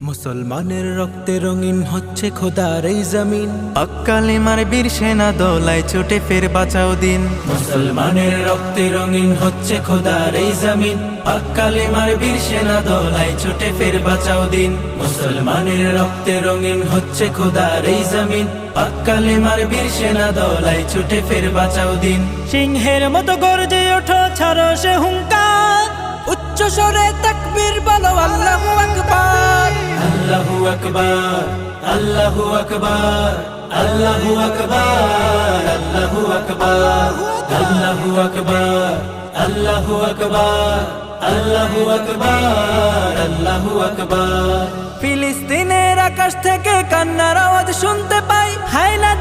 মুসলমানের রক্তে রঙিন হচ্ছে খোদার এই জমিন। পাক কালেমার বীর সেনা দলায় ছুটে ফের বাঁচাও দিন। মুসলমানের রক্তে রঙিন হচ্ছে খোদার এই জমিন। পাক কালেমার বীর সেনা দলায় ছুটে ফের বাঁচাও দিন। মুসলমানের রক্তে রঙিন হচ্ছে খোদার এই জমিন। পাক কালেমার বীর সেনা দলায় ছুটে ফের বাঁচাও দিন। সিংহের মতো গর্জে ওঠো, ছাড়ো সে হুঙ্কার, উচ্চ স্বরে তাকবীর বলো আল্লাহু আকবার। আল্লাহু আকবার, আল্লাহু আকবার, আল্লাহু আকবার, আল্লাহু আকবার, আল্লাহু আকবার, আল্লাহু আকবার, আল্লাহু আকবার, আল্লাহু আকবার। ফিলিস্তিনের আকাশ থেকে কান্নার আওয়াজ শুনতে পাই, হায় না